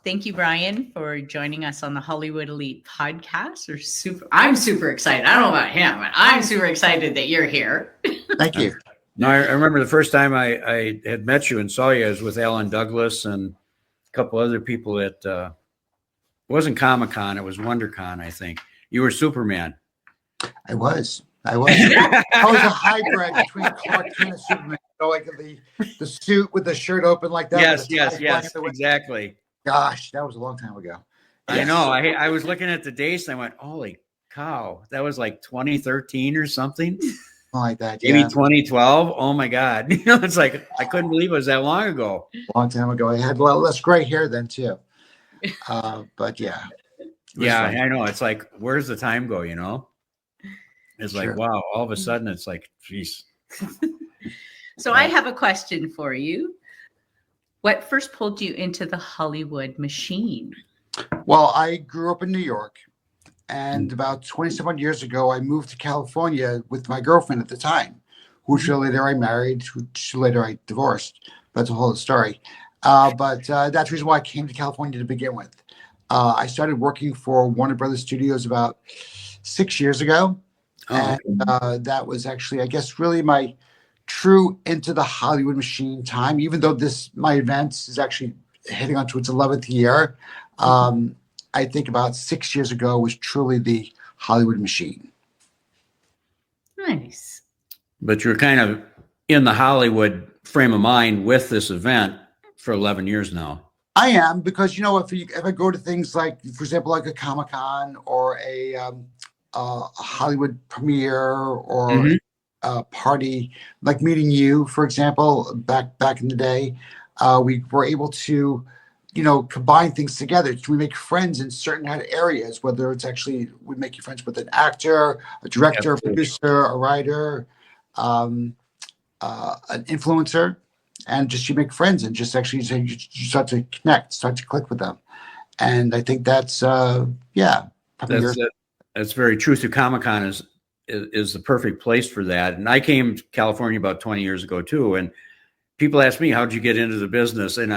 thank you, Brian, for joining us on the Hollywood Elite podcast. I'm super excited. I don't know about him, but I'm super excited that you're here. Thank you. No, I remember the first time I had met you and saw you, I was with Alan Douglas and a couple other people at, it wasn't Comic-Con, it was WonderCon, I think. You were Superman. I was. I was a hybrid between Clark Kent and Superman. Like the suit with the shirt open like that. Yes, exactly. Gosh, that was a long time ago. I know. I was looking at the dates and I went, holy cow, that was like 2013 or something. Like that, maybe 2012. Oh my God. It's like I couldn't believe it was that long ago. A long time ago. I had a lot less gray hair then too. But yeah. Yeah, fun. I know. It's like, where's the time go, It's like, wow, all of a sudden it's like, geez. So I have a question for you. What first pulled you into the Hollywood machine? Well, I grew up in New York, and about 27 years ago, I moved to California with my girlfriend at the time, which later I married, which later I divorced. That's a whole other story. But that's the reason why I came to California to begin with. I started working for Warner Brothers Studios about 6 years ago. And that was actually, I guess, really my true into the Hollywood machine time, even though my event is actually heading on to its 11th year. I think about 6 years ago was truly the Hollywood machine. Nice. But you're kind of in the Hollywood frame of mind with this event for 11 years now. I am, because, if I go to things like, for example, like a Comic-Con or a Hollywood premiere or a party, like meeting you, for example, back in the day, we were able to, combine things together. We make friends in certain areas, whether it's actually, we make you friends with an actor, a director, a producer, a writer, an influencer, and just you make friends and just actually you start to connect, start to click with them. And I think that's, That's very true. So Comic-Con is the perfect place for that. And I came to California about 20 years ago too. And people ask me, how'd you get into the business? And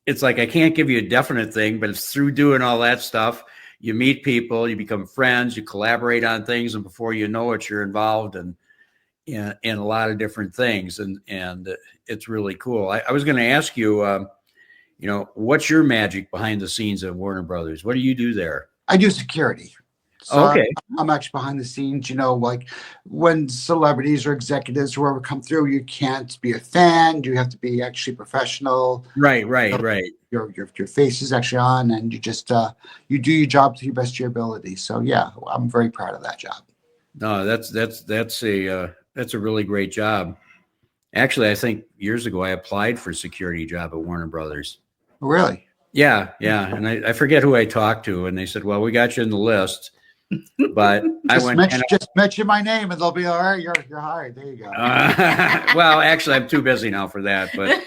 it's like, I can't give you a definite thing, but it's through doing all that stuff. You meet people, you become friends, you collaborate on things. And before you know it, you're involved in a lot of different things. And it's really cool. I was going to ask you, what's your magic behind the scenes at Warner Brothers? What do you do there? I do security. So okay. I'm actually behind the scenes, like when celebrities or executives or whoever come through, you can't be a fan. You have to be actually professional. Right. Your face is actually on, and you just you do your job to the best of your ability. So yeah, I'm very proud of that job. No, that's a really great job. Actually, I think years ago I applied for a security job at Warner Brothers. Really? Yeah. And I forget who I talked to, and they said, well, we got you in the list. But just mention my name and they'll be all right. You're hired. There you go. Well, actually, I'm too busy now for that. But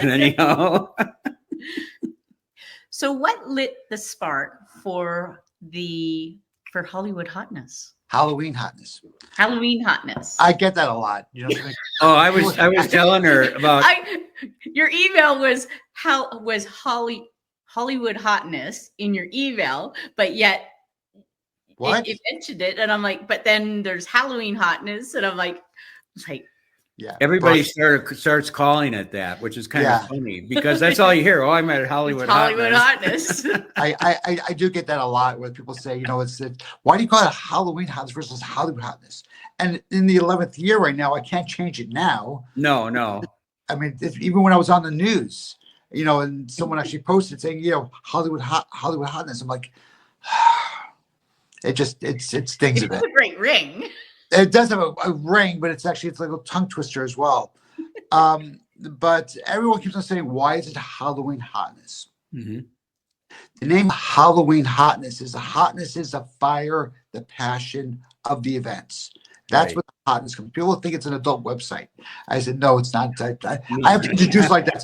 anyhow. So, what lit the spark for Hollywood Hotness? Halloween Hotness. Halloween Hotness. I get that a lot. I was telling her about. Your email was Hollywood Hotness in your email, but yet. What? You mentioned it, and I'm like, but then there's Halloween Hotness, and I'm like, yeah. Everybody starts calling it that, which is kind of funny because that's all you hear. Oh, I'm at Hollywood Hotness. I do get that a lot when people say, why do you call it Halloween Hotness versus Hollywood Hotness? And in the 11th year right now, I can't change it now. No. I mean, even when I was on the news, and someone actually posted saying, Hollywood Hotness, I'm like. It stings a bit. It's a great ring. It does have a ring, but it's like a little tongue twister as well. But everyone keeps on saying, why is it Halloween Hotness? Mm-hmm. The name Halloween Hotness is the fire, the passion of the events. That's what the hotness comes. People think it's an adult website. I said, no, it's not. I have to introduce like that.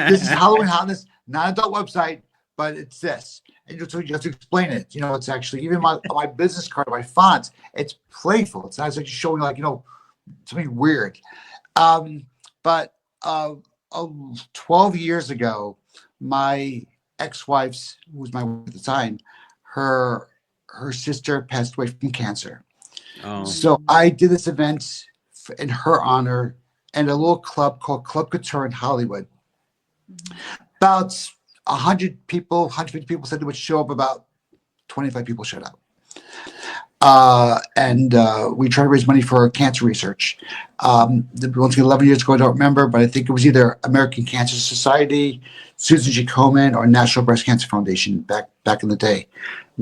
This is Halloween Hotness, not an adult website, but it's this. And you have to explain it. It's actually, even my business card, my fonts, it's playful. It's not actually showing something weird. But 12 years ago, my ex-wife's, who was my wife at the time, her sister passed away from cancer. Oh. So I did this event in her honor and a little club called Club Couture in Hollywood. About 100 people, 150 people said they would show up. About 25 people showed up. And we tried to raise money for cancer research. Once again, 11 years ago, I don't remember, but I think it was either American Cancer Society, Susan G. Komen, or National Breast Cancer Foundation back in the day.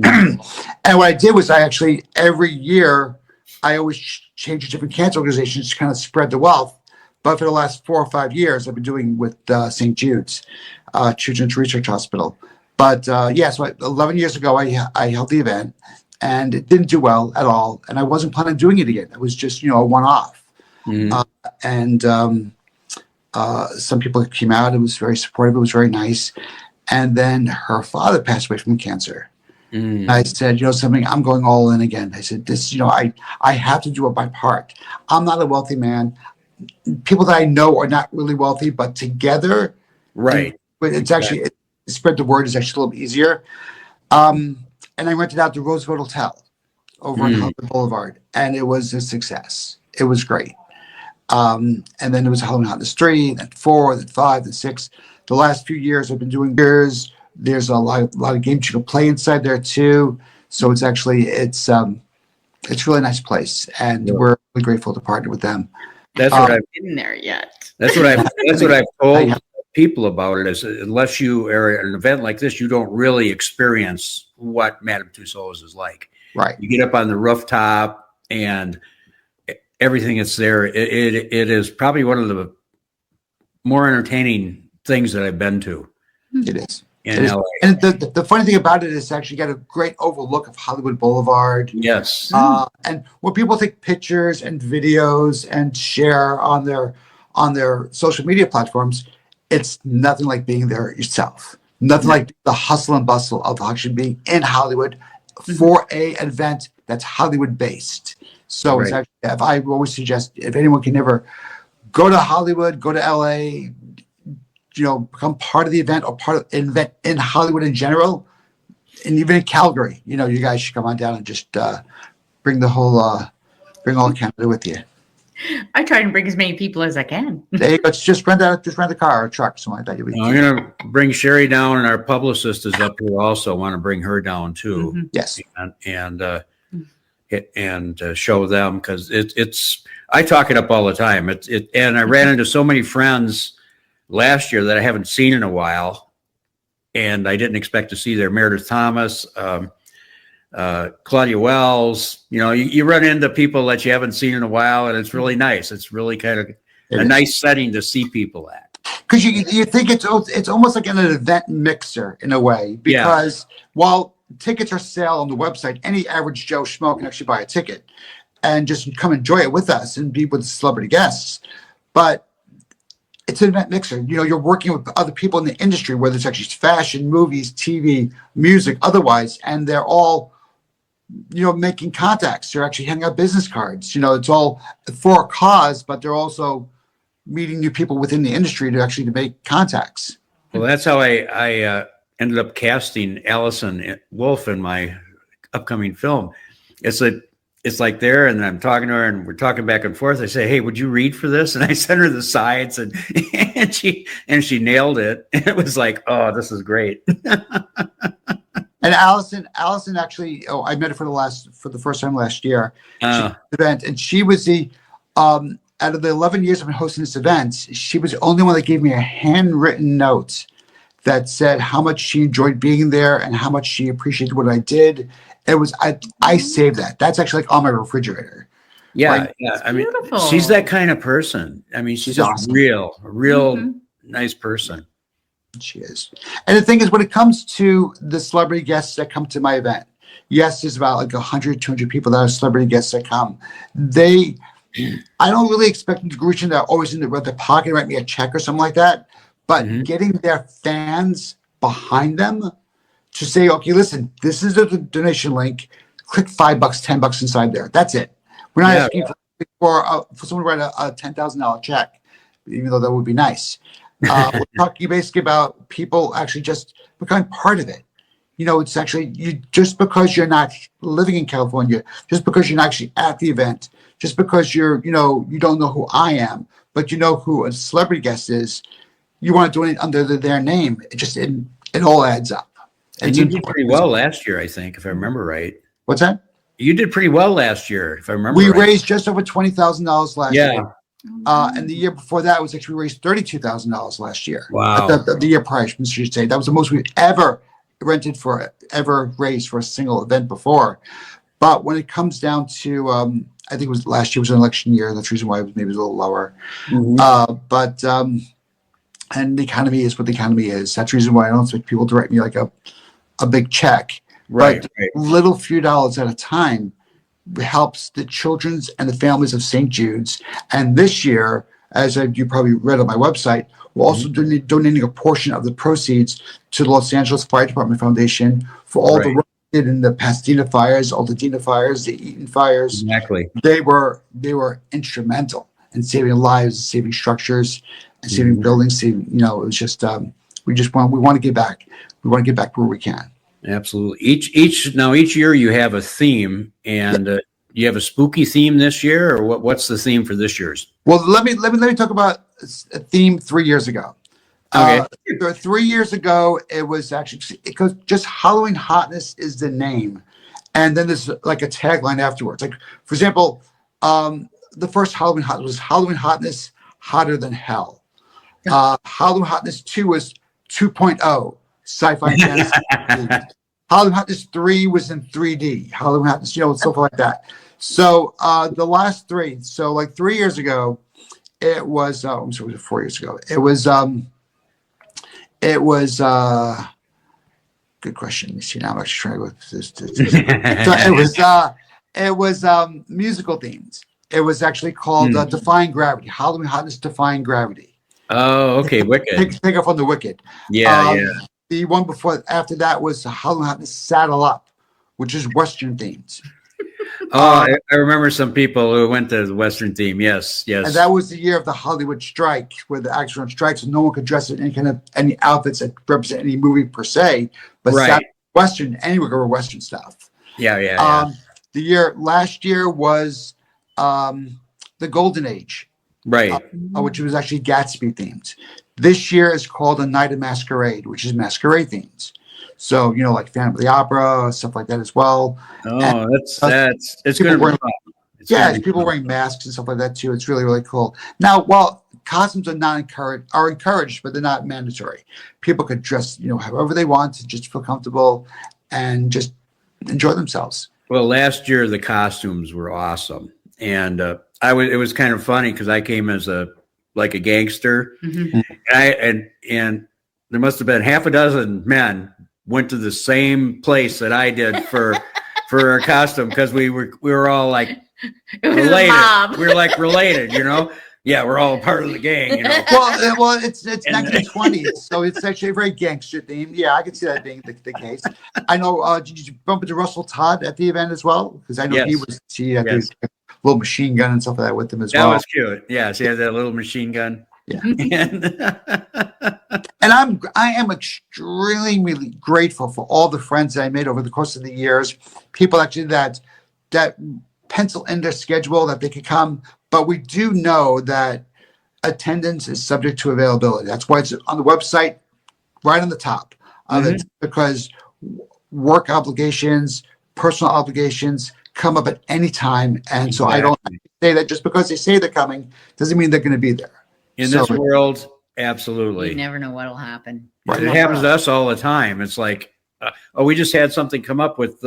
And what I did was every year, I always change to different cancer organizations to kind of spread the wealth. But for the last 4 or 5 years, I've been doing with St. Jude's Children's Research Hospital. But so 11 years ago, I held the event, and it didn't do well at all. And I wasn't planning on doing it again. It was just, a one-off. Some people came out. It was very supportive. It was very nice. And then her father passed away from cancer. I said, something, I'm going all in again. I said, this, I have to do it my part. I'm not a wealthy man. People that I know are not really wealthy, but together, right. It's actually, spread the word is actually a little easier. And I rented out the Roosevelt Hotel over on Hollywood Boulevard, and it was a success. It was great. And then there was Halloween Hotness 3, then 4, then 5, then 6. The last few years I've been doing beers. There's a lot of games you can play inside there too. So it's a really nice place, and we're really grateful to partner with them. That's what I've been there yet. That's what I've told people about it. Is unless you are at an event like this, you don't really experience what Madame Tussauds is like. Right. You get up on the rooftop and everything that's there. It is probably one of the more entertaining things that I've been to. It is. In LA. And the funny thing about it is actually got a great overlook of Hollywood Boulevard. Yes. And when people take pictures and videos and share on their social media platforms, it's nothing like being there yourself. Nothing like the hustle and bustle of actually being in Hollywood for an event that's Hollywood based. So it's actually, if I always suggest, if anyone can ever go to Hollywood, go to LA, become part of the event or part of an event in Hollywood in general, and even in Calgary, you guys should come on down and just bring all of Canada with you. I try and bring as many people as I can. There you go. Just rent a car or a truck, something like that. I'm going to bring Sherry down, and our publicist is up here also. Want to bring her down too. Yes. And show them, because it's I talk it up all the time. And I ran into so many friends last year that I haven't seen in a while, and I didn't expect to see there. Meredith Thomas, Claudia Wells. You run into people that you haven't seen in a while, and it's really nice. It's really kind of nice setting to see people at. Because you think it's almost like an event mixer in a way, because while tickets are sale on the website, any average Joe Schmo can actually buy a ticket and just come enjoy it with us and be with celebrity guests. But it's an event mixer. You're working with other people in the industry, whether it's actually fashion, movies, TV, music, otherwise, and they're all, making contacts. They're actually handing out business cards. It's all for a cause, but they're also meeting new people within the industry to make contacts. Well, that's how I ended up casting Allison Wolf in my upcoming film. It's like there, and I'm talking to her, and we're talking back and forth. I say, "Hey, would you read for this?" And I sent her the sides, and she nailed it. It was like, "Oh, this is great." And Allison actually, I met her for the first time last year. Event, and she was the out of the 11 years I've been hosting this event, she was the only one that gave me a handwritten note that said how much she enjoyed being there and how much she appreciated what I did. It was I saved that. That's actually like on my refrigerator. Yeah. I mean, beautiful. She's that kind of person. I mean, she's just awesome. a real nice person. She is. And the thing is, when it comes to the celebrity guests that come to my event, yes, there's about like 100, 200 people that are celebrity guests that come. I don't really expect them to reach in there always in their pocket and write me a check or something like that. But getting their fans behind them to say, okay, listen, this is the donation link. Click $5, $10 inside there. That's it. We're not asking for someone to write a $10,000 check, even though that would be nice. We're talking basically about people actually just becoming part of it. It's actually just because you're not living in California, just because you're not actually at the event, just because you don't know who I am, but you know who a celebrity guest is, you want to donate under their name. It all adds up. And you did pretty well last year, I think, if I remember right. What's that? You did pretty well last year, if I remember right. We raised just over $20,000 last year. And the year before that was actually raised $32,000 last year. Wow. The year prior, I should say. That was the most we've ever raised for a single event before. But when it comes down to, I think it was last year was an election year. That's the reason why it was maybe a little lower. Mm-hmm. And the economy is what the economy is. That's the reason why I don't expect people to write me like a big check. Right. Little few dollars at a time helps the children's and the families of St. Jude's. And this year, as you probably read on my website, we're also donating a portion of the proceeds to the Los Angeles Fire Department Foundation for all the work they did in the Pasadena fires, all the Dina fires, the Eaton fires. Exactly. They were instrumental in saving lives, saving structures, and saving buildings. It was just we want to give back. We want to give back where we can. Absolutely. Each year you have a theme, and you have a spooky theme this year, or what's the theme for this year's? Well, let me talk about a theme 3 years ago. Okay. 3 years ago, it was actually because just Halloween Hotness is the name, and then there's like a tagline afterwards. Like, for example, the first Halloween Hotness was Halloween Hotness hotter than hell. Halloween Hotness 2 was 2.0. Sci-fi and fantasy. Halloween Hotness 3 was in 3D. Halloween Hotness, stuff like that. So the last three, so like 3 years ago, it was. I'm sorry, was it 4 years ago? It was. Good question. Let me see. Now I'm actually trying to go through this. So it was musical themed. It was actually called Defying Gravity. Halloween Hotness Defying Gravity. Oh, okay. Wicked. Take off on the Wicked. Yeah. The one after that was Halloween Hotness Saddle Up, which is Western themed. I remember some people who went to the Western theme. Yes. And that was the year of the Hollywood strike, where the actors were on strike, so no one could dress in any outfits that represent any movie per se. But Western, anyone could wear Western stuff. Yeah. The last year was the Golden Age, right? Which was actually Gatsby themed. This year is called A Night of Masquerade, which is masquerade themed. So, like Phantom of the Opera, stuff like that as well. Oh, and it's going to be fun. People wearing masks and stuff like that too. It's really, really cool. Now, while costumes are encouraged, but they're not mandatory. People could dress, however they want to just feel comfortable and just enjoy themselves. Well, last year the costumes were awesome, and it was kind of funny because I came as a gangster, and there must have been half a dozen men went to the same place that I did for our costume, because we were all like related. We were like related, Yeah, we're all part of the gang, Well, it's 1920s, so it's actually a very gangster theme. Yeah, I can see that being the case. I know. Did you bump into Russell Todd at the event as well? Because I know he had his little machine gun and stuff like that with him as well. That was cute. Yes, he had that little machine gun. Yeah. And I am extremely grateful for all the friends that I made over the course of the years. People actually that pencil in their schedule that they could come. But we do know that attendance is subject to availability. That's why it's on the website, right on the top of it, because work obligations, personal obligations come up at any time. And so I don't say that just because they say they're coming doesn't mean they're going to be there. In this world, absolutely. You never know what'll happen. Right. It happens to us all the time. It's like, we just had something come up with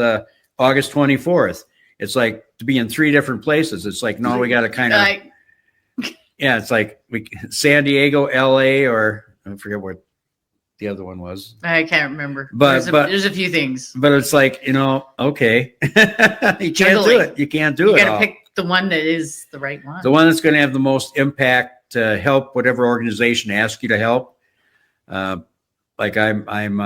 August 24th. It's like to be in 3 different places. It's like, no, we got to kind of, it's like San Diego, LA, or I forget what the other one was. I can't remember. But there's a few things. But it's like, okay, you can't do it. You can't do it. You got to pick the one that is the right one. The one that's going to have the most impact to help whatever organization asks you to help. Like I'm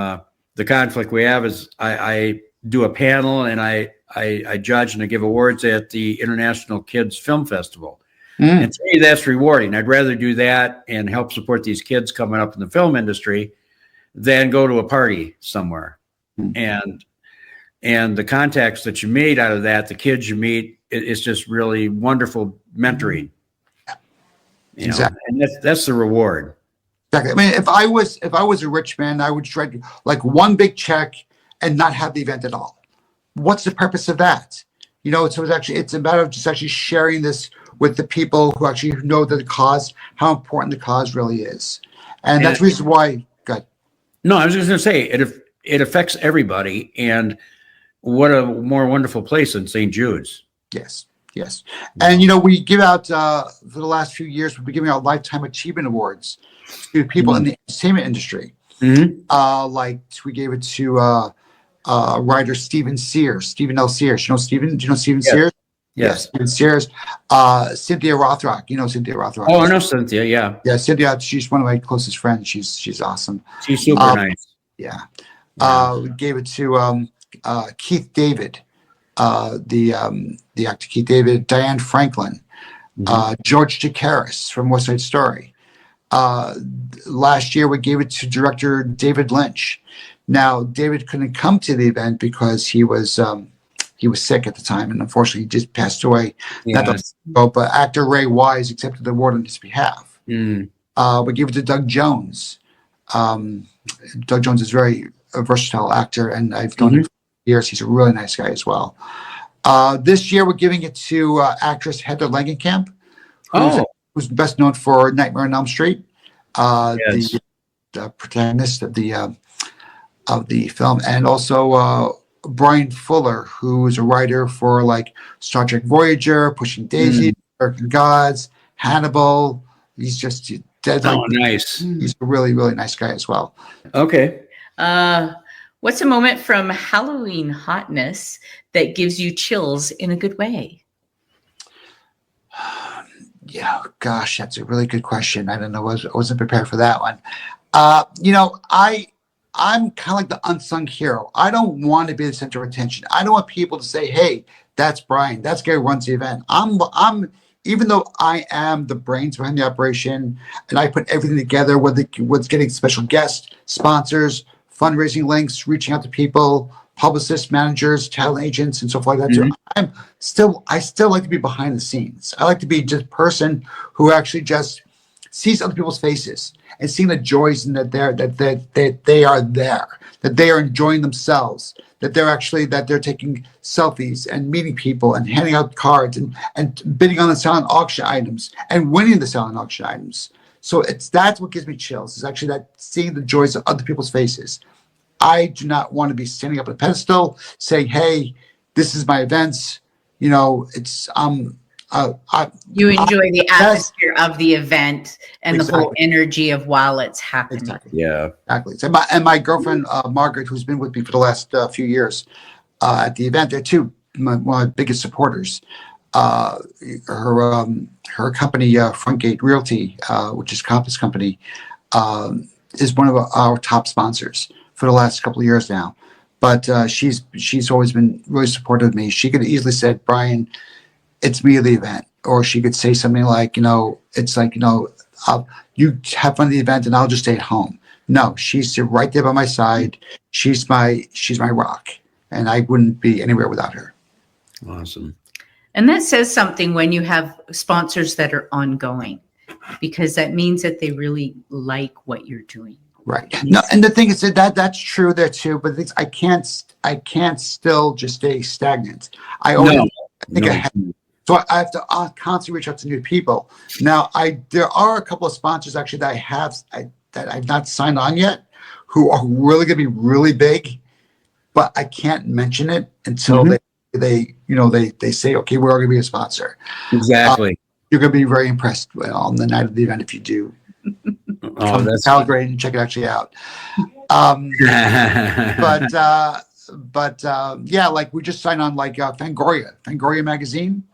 the conflict we have is I do a panel and I judge and I give awards at the International Kids Film Festival. And to me, that's rewarding. I'd rather do that and help support these kids coming up in the film industry than go to a party somewhere. And the contacts that you made out of that, the kids you meet, it's just really wonderful mentoring. Exactly. And that's the reward. Exactly. I mean, if I was a rich man, I would try to like one big check and not have the event at all. What's the purpose of that? So it's a matter of just actually sharing this with the people who actually know the cause, how important the cause really is. And that's the reason why. Good. No, I was just going to say it affects everybody. And what a more wonderful place than St. Jude's. Yes. And, we give out, for the last few years, we've been giving out Lifetime Achievement Awards to people in the entertainment industry. Like we gave it to writer Stephen L. Sears. Do you know Stephen Sears? Yes. Stephen Sears. Cynthia Rothrock. Cynthia Rothrock. Oh, I know Cynthia. Yeah. Yeah, Cynthia. She's one of my closest friends. She's awesome. She's super nice. Yeah. We gave it to Keith David, the actor Keith David, Diane Franklin, George Chakiris from West Side Story. Last year, we gave it to director David Lynch. Now, David couldn't come to the event because he was sick at the time, and unfortunately, he just passed away. But actor Ray Wise accepted the award on his behalf. We gave it to Doug Jones. Doug Jones is a versatile actor, and I've known him for years. He's a really nice guy as well. This year, we're giving it to actress Heather Langenkamp, who's best known for Nightmare on Elm Street, the protagonist of the film, and also Brian Fuller, who is a writer for like Star Trek Voyager, Pushing Daisy, American Gods, Hannibal. He's just nice. He's a really, really nice guy as well. Okay. What's a moment from Halloween Hotness that gives you chills in a good way? Yeah, gosh, that's a really good question. I don't know. I wasn't prepared for that one. I'm kind of like the unsung hero. I don't want to be the center of attention. I don't want people to say, "Hey, that's Brian. That's Gary who runs the event." I'm even though I am the brains behind the operation and I put everything together, whether it's getting special guests, sponsors, fundraising links, reaching out to people, publicists, managers, talent agents, and so forth like that. So I still like to be behind the scenes. I like to be just a person who actually just sees other people's faces and seeing the joys and that they are there, that they are enjoying themselves, that they're taking selfies and meeting people and handing out cards and bidding on the silent auction items and winning the silent auction items. So that's what gives me chills, is actually that seeing the joys of other people's faces. I do not want to be standing up on a pedestal saying, "Hey, this is my events." You enjoy the atmosphere of the event and the whole energy of while it's happening. Exactly. Yeah, exactly. So my girlfriend Margaret, who's been with me for the last few years at the event, they're one of my biggest supporters. Her company, Frontgate Realty, which is Compass Company, is one of our top sponsors for the last couple of years now. But she's always been really supportive of me. She could have easily said, "Brian, it's me at the event," or she could say something like, "It's like, you have fun at the event and I'll just stay at home." No, she's right there by my side. She's my rock, and I wouldn't be anywhere without her. Awesome. And that says something when you have sponsors that are ongoing, because that means that they really like what you're doing. Right. No, and the thing is that's true there too. But I can't still just stay stagnant. So I have to constantly reach out to new people. Now, there are a couple of sponsors actually that I've not signed on yet, who are really going to be really big, but I can't mention it until they say, "Okay, we're going to be a sponsor." Exactly. You're going to be very impressed on the night of the event if you do. Come to Calgary and check it actually out. Yeah, like we just signed on like Fangoria magazine.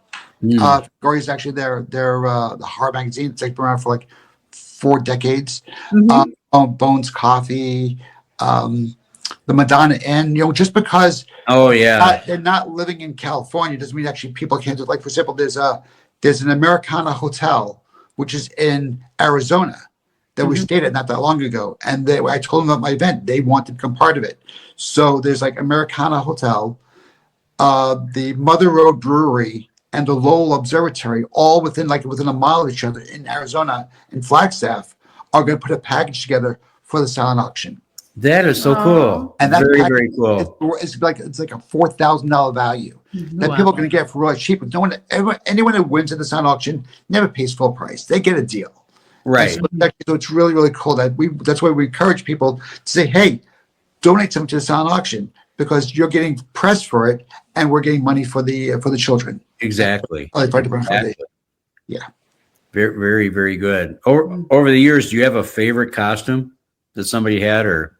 Fangoria is actually their the horror magazine. It's like been around for like 4 decades. Bones Coffee, the Madonna Inn. Just because they're not living in California doesn't mean actually people can't do. Like for example, there's there's an Americana hotel, which is in Arizona, that we stayed at not that long ago. And I told them about my event. They wanted to become part of it. So there's like Americana Hotel, the Mother Road Brewery, and the Lowell Observatory, all within a mile of each other in Arizona, and Flagstaff are going to put a package together for the silent auction. That is so cool. And that very, package, very cool. it's like a $4,000 value that people are going to get for really cheap. Anyone who wins at the silent auction never pays full price. They get a deal. Right. So it's really, really cool that's why we encourage people to say, hey, donate something to the silent auction, because you're getting press for it and we're getting money for the children. Exactly. Yeah. Very, very, very good. Over the years, do you have a favorite costume that somebody had, or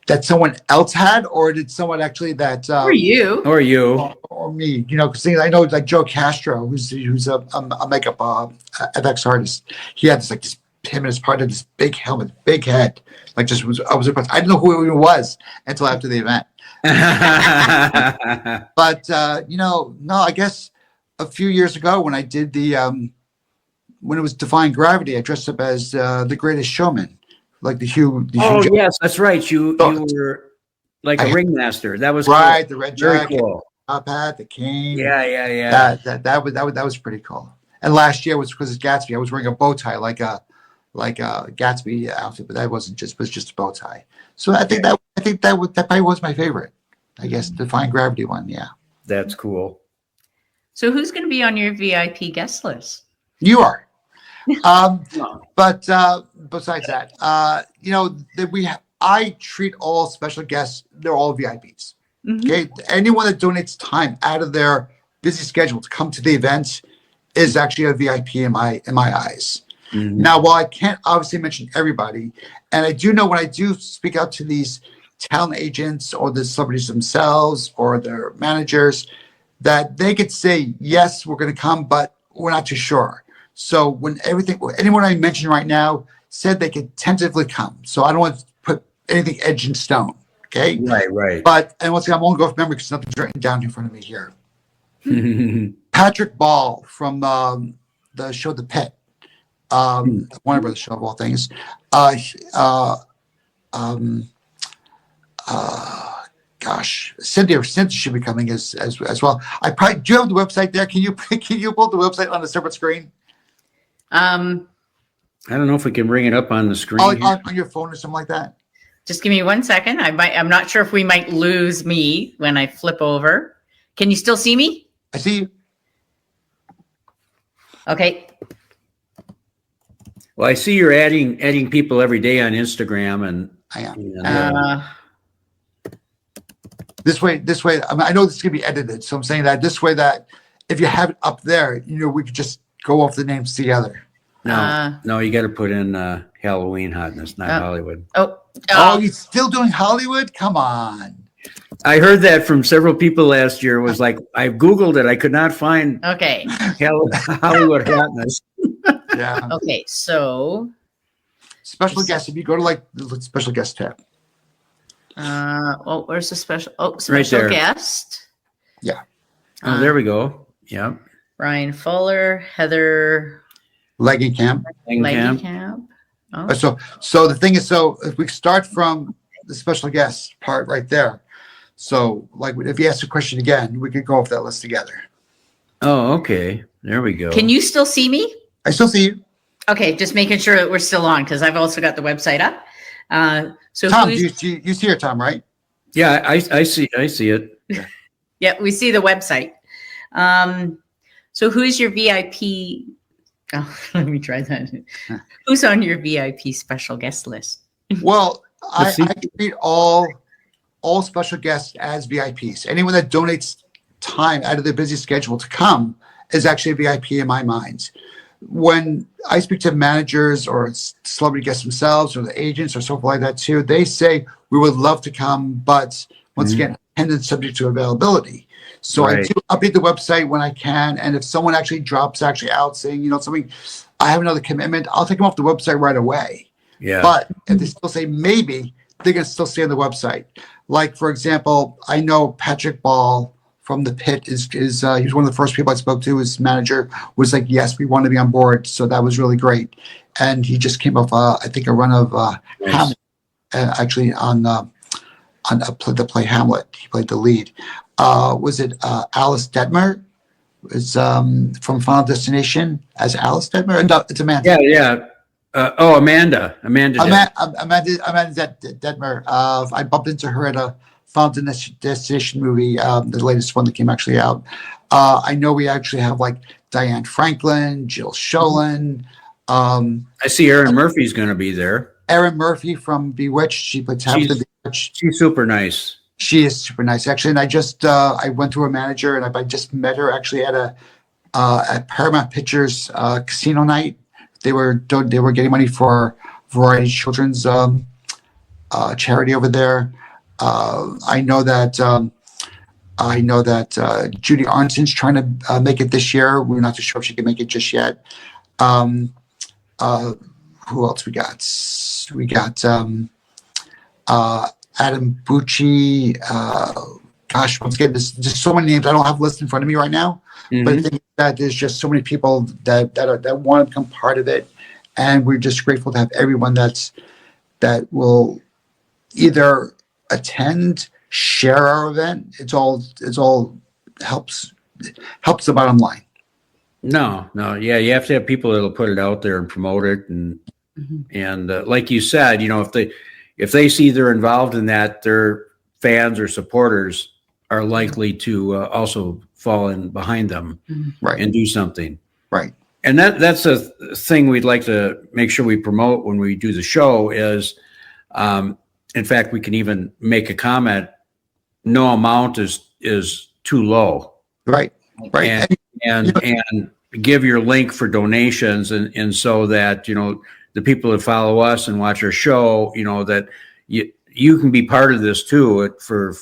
that someone else had, or did someone actually that or you or me? Because I know like Joe Castro, who's a makeup FX artist. He had this him as part of this big helmet, big head. I was impressed. I didn't know who it was until after the event. But no, I guess a few years ago when I did when it was Defying Gravity, I dressed up as the Greatest Showman, like the Hugh. Yes, that's right. You were like a ringmaster. That was right. Cool. The red jacket, cool. top hat, the cane. Yeah. That was pretty cool. And last year was because it's Gatsby. I was wearing a bow tie like a Gatsby outfit, but that was just a bow tie. So I think that probably was my favorite. I guess Defying Gravity one. Yeah. That's cool. So who's going to be on your VIP guest list? You are. But besides that, I treat all special guests, they're all VIPs. Okay. Anyone that donates time out of their busy schedule to come to the event is actually a VIP in my eyes. Now, while I can't obviously mention everybody, and I do know when I do speak out to these talent agents or the celebrities themselves or their managers, that they could say, yes, we're going to come, but we're not too sure. So anyone I mentioned right now said they could tentatively come. So I don't want to put anything edged in stone. Okay. Right. And once again, I'm only going off memory because nothing's written down in front of me here. Patrick Ball from the show The Pit, Warner Brothers show of all things. Cynthia should be coming as well. Do you have the website there? Can you pull the website on a separate screen? I don't know if we can bring it up on the screen on your phone or something like that. Just give me 1 second. I'm not sure if we might lose me when I flip over. Can you still see me? I see you. Okay. Well, I see you're adding people every day on Instagram, and I am. This way. I know this is going to be edited, so I'm saying that this way that if you have it up there, we could just go off the names together. No, you got to put in Halloween Hotness, not Hollywood. Oh, you're still doing Hollywood? Come on. I heard that from several people last year. It was like, I Googled it. I could not find Hollywood Hotness. Yeah. Okay, so. Special guest. If you go to the special guest tab. Where's the special? Right guest. Yeah. Oh, there we go. Yeah. Brian Fuller, Heather. Legging Camp. Oh. So the thing is, if we start from the special guest part right there, so if you ask a question again, we could go off that list together. Oh, okay. There we go. Can you still see me? I still see you. Okay, just making sure that we're still on because I've also got the website up. So Tom, you see her, Tom, right? Yeah, I see it. Yeah, we see the website. So who's your VIP? Oh, let me try that. Who's on your VIP special guest list? Well, I treat all special guests as VIPs. Anyone that donates time out of their busy schedule to come is actually a VIP in my mind. When I speak to managers or celebrity guests themselves or the agents or something like that too, they say we would love to come, but once again, attendance subject to availability. So I do update the website when I can, and if someone actually drops out saying, something, I have another commitment, I'll take them off the website right away. Yeah. But if they still say maybe, they're going to still stay on the website. Like, for example, I know Patrick Ball from the pit is he was one of the first people I spoke to. His manager was like, yes, we want to be on board. So that was really great. And he just came off, I think, a run of Hamlet, actually on the play Hamlet. He played the lead. Was it Alice Detmer? Is from Final Destination as Alice Detmer? No, it's Amanda. Yeah. Amanda. Amanda Detmer. I bumped into her at a Final Destination movie, the latest one that came actually out. I know we actually have like Diane Franklin, Jill Sholin. I see Erin Murphy's going to be there. Erin Murphy from Bewitched. She plays Tabitha Bewitched. She's super nice. She is super nice, actually. And I just I went to her manager, and I just met her actually at at Paramount Pictures casino night. They were getting money for Variety Children's charity over there. I know that Judy Arnson's trying to make it this year. We're not too sure if she can make it just yet. Who else we got? We got Adam Bucci. Gosh, once again, there's just so many names. I don't have a list in front of me right now, but I think that there's just so many people that want to become part of it, and we're just grateful to have everyone that will either attend, share our event. It's all helps the bottom line. No, yeah, you have to have people that'll put it out there and promote it, and like you said, if they see they're involved in that, their fans or supporters are likely to also fall in behind them, right, and do something, right. And that's a thing we'd like to make sure we promote when we do the show is, in fact, we can even make a comment. No amount is too low, right, and give your link for donations, and so that the people that follow us and watch our show, that you can be part of this too for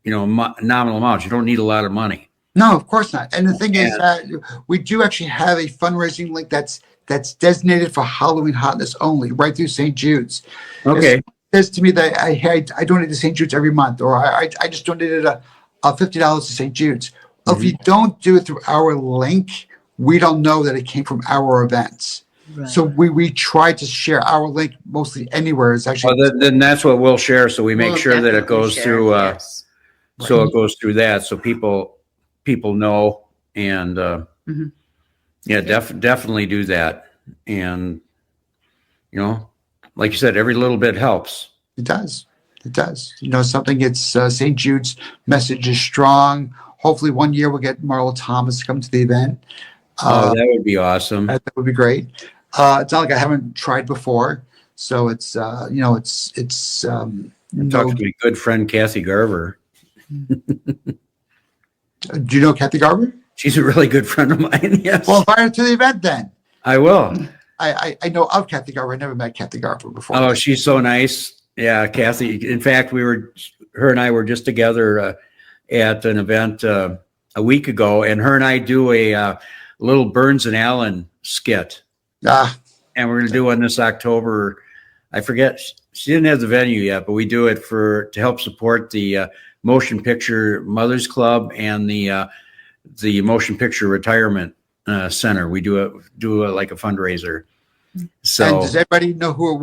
nominal amounts. You don't need a lot of money. No, of course not. And the thing is that we do actually have a fundraising link that's designated for Halloween Hotness only, right through St. Jude's. Okay. It says to me that I donate to St. Jude's every month, or I just donated a $50 to St. Jude's. If you don't do it through our link, we don't know that it came from our events. Right. So we try to share our link mostly anywhere. It's actually then that's what we'll share. So we make sure that it goes through. So it goes through that, so people know, and definitely do that. And like you said, every little bit helps. It does. Something. It's St. Jude's message is strong. Hopefully, one year we'll get Marla Thomas to come to the event. That would be awesome. That would be great. It's not like I haven't tried before, so it's talking to my good friend Kathy Garver. Do you know Kathy Garver? She's a really good friend of mine. Yes. Well, invite her to the event then. I will. I know of Kathy Garver. I never met Kathy Garver before. Oh, she's so nice. Yeah, Kathy. In fact, her and I were just together at an event a week ago, and her and I do a little Burns and Allen skit. And we're going to do one this October. I forget. She didn't have the venue yet, but we do it to help support the Motion Picture Mothers Club and the Motion Picture Retirement Center. We do it like a fundraiser. So, and does everybody know who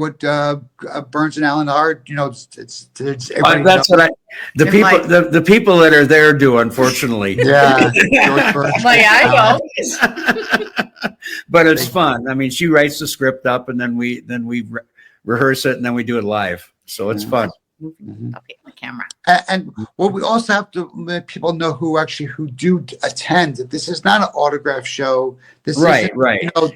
Burns and Allen are? It's everybody. That's what the people that are there do, unfortunately. Yeah. I know. But it's fun. I mean, she writes the script up, and then we rehearse it, and then we do it live. So it's fun. I'll get my camera. And what we also have to let people know who do attend. This is not an autograph show. This right.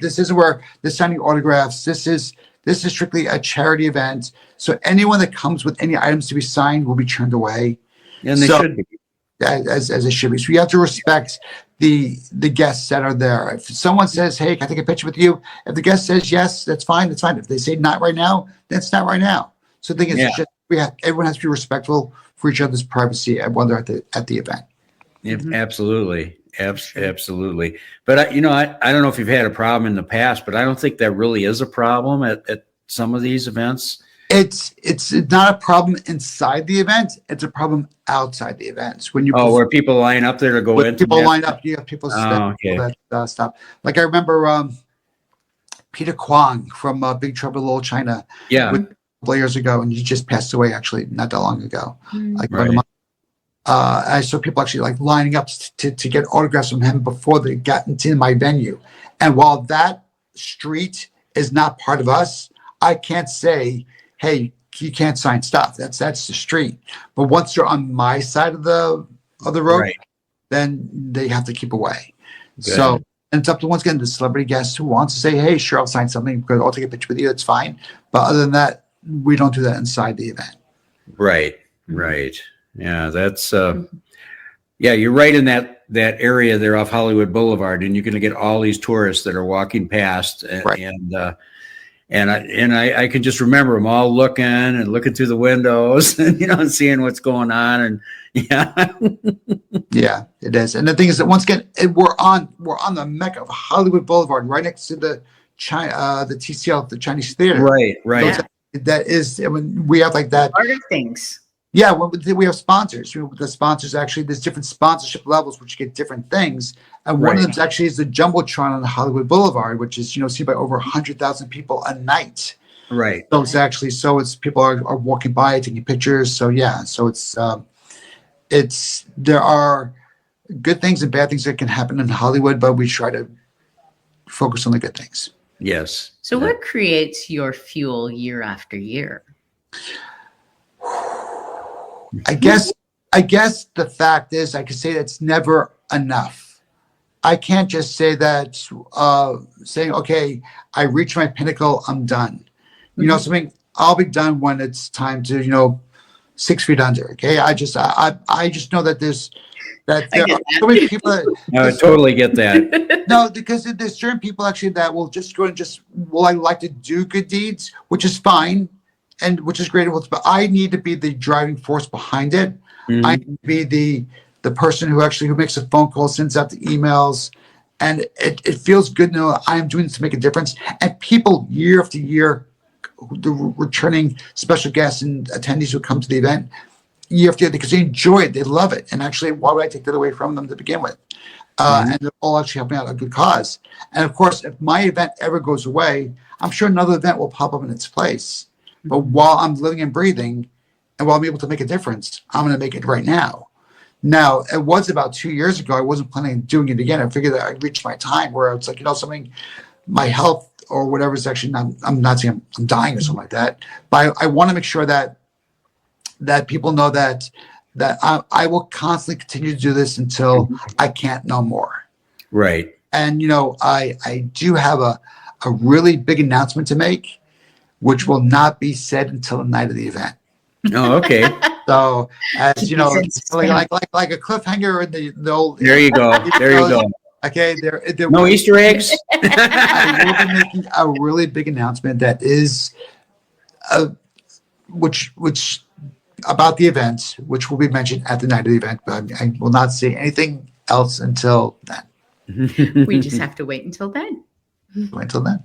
This isn't where they're signing autographs. This is strictly a charity event. So anyone that comes with any items to be signed will be turned away. And they should be. As it should be. So you have to respect the guests that are there. If someone says, "Hey, can I take a picture with you?" If the guest says yes, that's fine. That's fine. If they say not right now, then it's not right now. So the thing is, everyone has to be respectful for each other's privacy when they're at the event. Absolutely. But I don't know if you've had a problem in the past, but I don't think that really is a problem at some of these events. It's not a problem inside the event. It's a problem outside the events. When you where people line up there to go in. people line up, you have people Oh, okay. all that stuff. Like I remember Peter Kwong from Big Trouble in Little China. Yeah. A couple of years ago, and he just passed away actually not that long ago. Like about a Right. month. I saw people actually like lining up to get autographs from him before they got into my venue. And while that street is not part of us, I can't say, hey, you can't sign stuff. That's the street. But once they're on my side of the road, Right. then they have to keep away. Good. So, and it's up to once again the celebrity guest who wants to say, hey, sure, I'll sign something because I'll take a picture with you. That's fine. But other than that, we don't do that inside the event. Right. Yeah, that's yeah, you're right in that area there off Hollywood Boulevard, and you're going to get all these tourists that are walking past, Right. and I can just remember them all looking through the windows and and seeing what's going on, and yeah. Yeah, it is. And the thing is that once again, we're on the mecca of Hollywood Boulevard, right next to the TCL, the Chinese theater. Right. Yeah. That is, I mean, we have like that. Part of things. Yeah, we have sponsors. The sponsors actually, there's different sponsorship levels which get different things, and one of them actually is the jumbotron on Hollywood Boulevard, which is seen by over 100,000 people a night. Right. So it's people are walking by taking pictures. So yeah, so it's there are good things and bad things that can happen in Hollywood, but we try to focus on the good things. Yes. So what creates your fuel year after year? I guess the fact is I could say that's never enough. I can't just say that saying, okay, I reached my pinnacle, I'm done. Something I'll be done when it's time to, 6 feet under. Okay. I just know that there are so many people that I totally get that. no, because there's certain people actually that will just go and I like to do good deeds, which is fine. And which is great, but I need to be the driving force behind it. Mhm. I need to be the person who makes a phone call, sends out the emails, and it feels good to know that I am doing this to make a difference. And people year after year, the returning special guests and attendees who come to the event year after year because they enjoy it, they love it, and actually, why would I take that away from them to begin with? And they're all actually helping out a good cause. And of course, if my event ever goes away, I'm sure another event will pop up in its place. But while I'm living and breathing and while I'm able to make a difference, I'm going to make it right now. Now, it was about 2 years ago. I wasn't planning on doing it again. I figured that I reached my time where it's like, something, my health or whatever is actually not, I'm not saying I'm dying or something like that. But I want to make sure that people know that I will constantly continue to do this until I can't no more. Right. And, I do have a really big announcement to make, which will not be said until the night of the event. Oh, okay. So, as you know, like a cliffhanger in the old. There you go. Okay, No Easter eggs. I will be making a really big announcement that is, which about the event, which will be mentioned at the night of the event, but I will not say anything else until then. We just have to wait until then. Wait until then.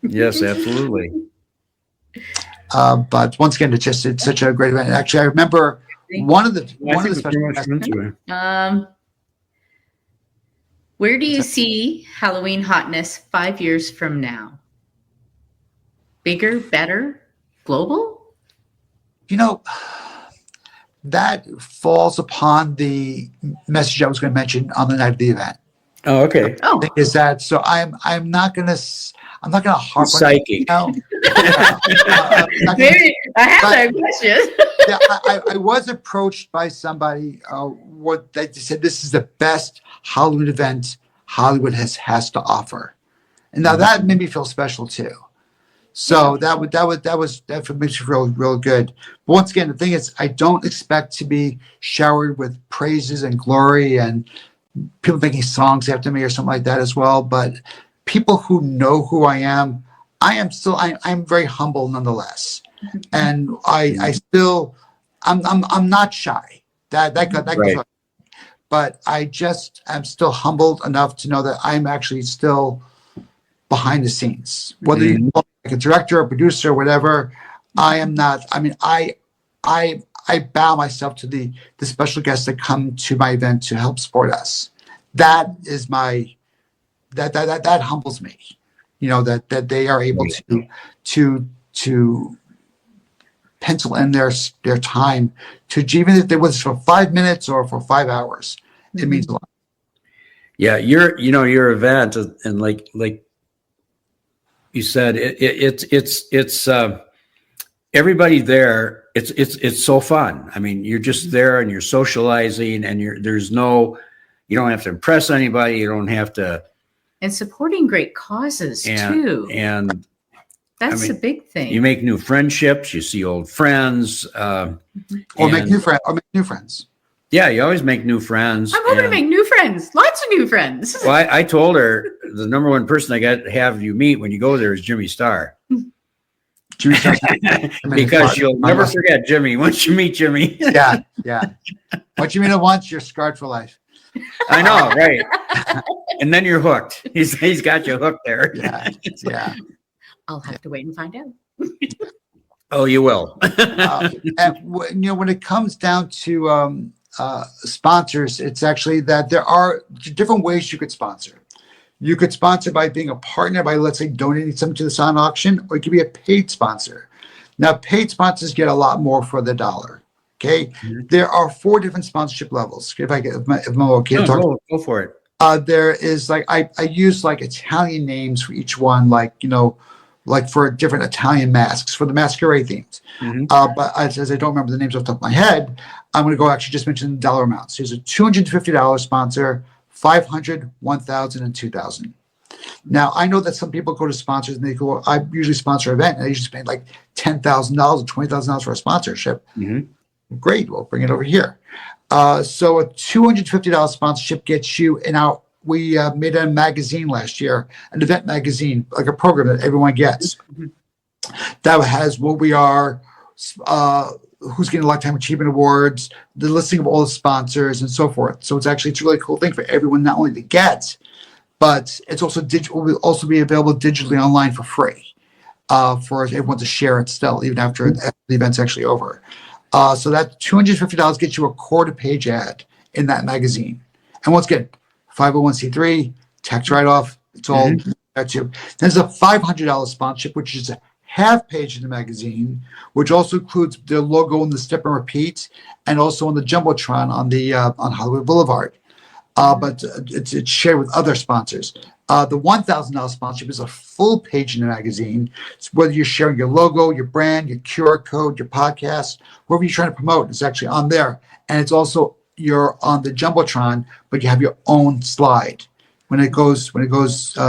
Yes, absolutely. But once again, it's such a great event. Actually, I remember one of the special guests. Where do you see Halloween Hotness 5 years from now? Bigger, better, global? That falls upon the message I was going to mention on the night of the event. Oh, okay. Oh, Is that so? I'm not going to harp Psychic. on it. maybe I have that question. Yeah, I was approached by somebody. They said this is the best Halloween event Hollywood has to offer, and now that made me feel special too. So that makes me feel real good. But once again, the thing is, I don't expect to be showered with praises and glory and people making songs after me or something like that as well. But people who know who I am I'm very humble nonetheless, and I'm not shy. That goes on. But I'm still humbled enough to know that I'm actually still behind the scenes. Whether you like a director or producer or whatever, I am not. I mean, I bow myself to the special guests that come to my event to help support us. That is my that humbles me. You know, that they are able to pencil in their time to, even if it was for 5 minutes or for 5 hours, it means a lot. Yeah, your event, and like you said, it's everybody there. It's so fun. I mean, you're just there and you're socializing, and you don't have to impress anybody. You don't have to. And supporting great causes too. And that's a big thing. You make new friendships. You see old friends. Or make new friends. Yeah, you always make new friends. I'm hoping to make new friends. Lots of new friends. Well, I told her the number one person I got to have you meet when you go there is Jimmy Starr. Jimmy Starr. Because you'll never forget Jimmy once you meet Jimmy. Yeah. Once you meet him once, you're scarred for life. I know, right? And then you're hooked. He's got you hooked there. Yeah. I'll have to wait and find out. Oh, you will. And when it comes down to sponsors, it's actually that there are different ways you could sponsor. You could sponsor by being a partner, by, let's say, donating something to the silent auction, or you could be a paid sponsor. Now, paid sponsors get a lot more for the dollar. Okay, there are 4 different sponsorship levels. If I'm okay to talk, go for it. There is I use Italian names for each one, like for different Italian masks for the masquerade themes. But as I don't remember the names off the top of my head, I'm going to go actually just mention the dollar amounts. Here's a $250 sponsor, $500, $1,000, and $2,000. Now, I know that some people go to sponsors and they go, I usually sponsor an event, and I usually spend like $10,000 or $20,000 for a sponsorship. Great, we'll bring it over here. So a $250 sponsorship gets you we made a magazine last year, an event magazine, like a program that everyone gets. That has what we are, who's getting Lifetime Achievement Awards, the listing of all the sponsors, and so forth. So it's a really cool thing for everyone not only to get, but it's also will also be available digitally online for free for everyone to share it still, even after the event's actually over. So that $250 gets you a 1/4-page ad in that magazine. And once again, 501c3, tax write-off, it's all there too. There's a $500 sponsorship, which is a 1/2 page in the magazine, which also includes the logo and the step and repeat, and also on the Jumbotron on Hollywood Boulevard. But it's shared with other sponsors. The $1,000 sponsorship is a full page in the magazine. So whether you're sharing your logo, your brand, your QR code, your podcast, whatever you're trying to promote, it's actually on there. And it's also, you're on the Jumbotron, but you have your own slide. When it goes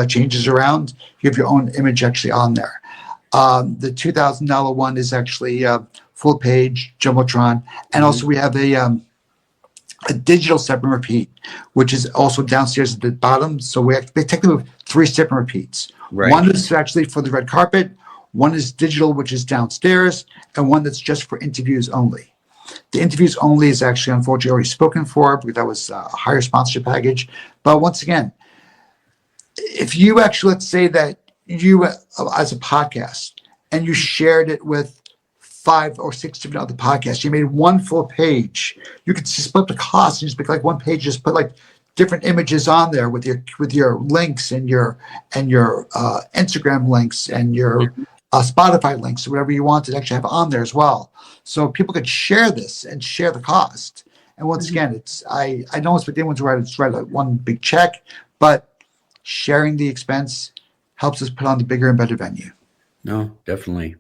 changes around, you have your own image actually on there. The $2,000 one is actually full page Jumbotron. And also we have a digital step and repeat, which is also downstairs at the bottom. So they technically have 3 step and repeats. Right. One is actually for the red carpet. One is digital, which is downstairs, and one that's just for interviews only. The interviews only is actually unfortunately already spoken for, because that was a higher sponsorship package. But once again, if you actually, let's say that you, as a podcast, and you shared it with 5 or 6 different other podcasts, you made one full page, you could just split the cost and just make like one page, just put like different images on there with your links and your Instagram links and your Spotify links, or whatever you want to actually have on there as well. So people could share this and share the cost. And once again, I know it's with anyone to write like one big check, but sharing the expense helps us put on the bigger and better venue. No, definitely.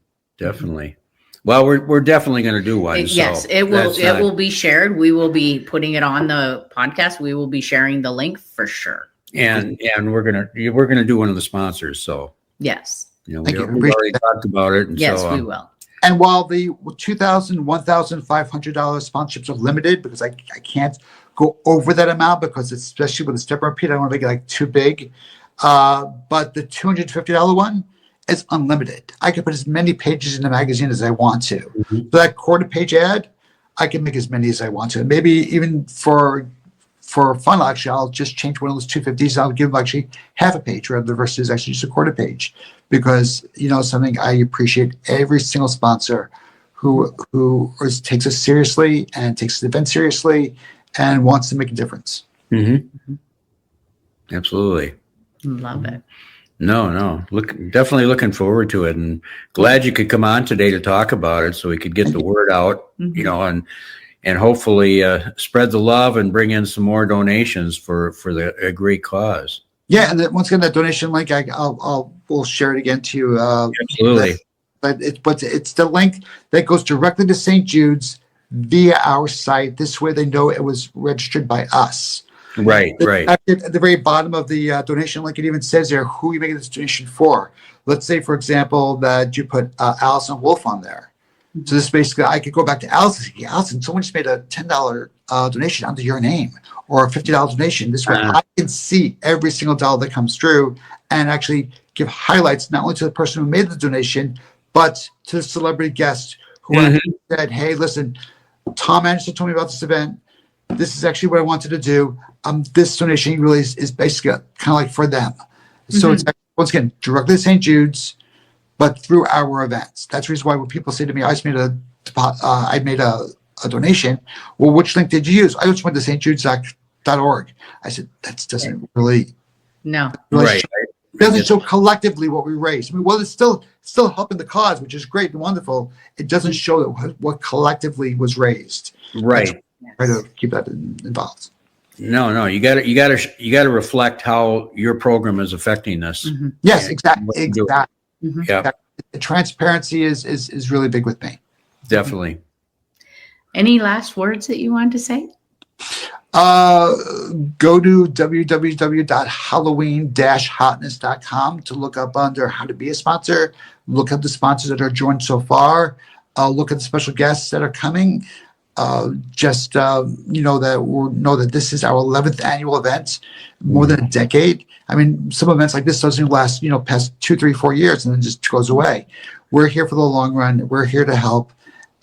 Well, we're definitely going to do one. Yes, it will. It will be shared. We will be putting it on the podcast. We will be sharing the link for sure. And we're gonna do one of the sponsors. So yes, we've already talked about it. And yes, so, we will. And while the $2,000, $1,500 sponsorships are limited, because I can't go over that amount, because it's, especially with the step and repeat, I don't want to make it like too big. But the $250 one is unlimited. I can put as many pages in the magazine as I want to. So that 1/4 page ad, I can make as many as I want to. Maybe even for for fun, actually, I'll just change one of those 250s. I'll give them actually half a page rather versus actually just a quarter page, because something I appreciate every single sponsor who takes us seriously and takes the event seriously and wants to make a difference. Mm-hmm. Absolutely. Love it. No. Definitely looking forward to it, and glad you could come on today to talk about it so we could get the word out, and hopefully spread the love and bring in some more donations for a great cause. Yeah, and once again, that donation link, we'll share it again to you. Absolutely. But it's the link that goes directly to St. Jude's via our site. This way, they know it was registered by us. Right. At the very bottom of the donation link, it even says there who you making this donation for. Let's say, for example, that you put Allison Wolf on there. So this basically, I could go back to Allison and say, Allison, someone just made a $10 donation under your name, or a $50 donation. This way I can see every single dollar that comes through and actually give highlights not only to the person who made the donation, but to the celebrity guest who actually said, hey, listen, Tom Anderson told me about this event. This is actually what I wanted to do. This donation really is basically kind of like for them. So it's actually, once again, directly to St. Jude's, but through our events. That's the reason why when people say to me, I made a donation. Well, which link did you use? I just went to stjudes.org. I said, that doesn't really Right. It doesn't show collectively what we raised. I mean, well, it's still helping the cause, which is great and wonderful. It doesn't show what collectively was raised. Right. Try to keep that involved. No. You got to reflect how your program is affecting us. Yes, exactly. Yeah. The transparency is really big with me. Definitely. Any last words that you want to say? Go to www.halloween-hotness.com to look up under how to be a sponsor. Look up the sponsors that are joined so far. Look at the special guests that are coming. Know that this is our 11th annual event, more than a decade. I mean, some events like this doesn't last, past 2, 3, 4 years and then just goes away. We're here for the long run. We're here to help.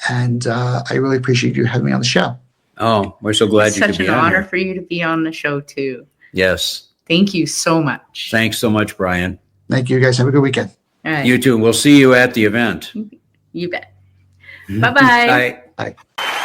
And I really appreciate you having me on the show. Oh, we're so glad you could be on. Such an honor here. for you to be on the show too. Yes. Thank you so much. Thanks so much, Brian. Thank you, guys. Have a good weekend. All right. You too. We'll see you at the event. You bet. Bye-bye. Bye. Bye.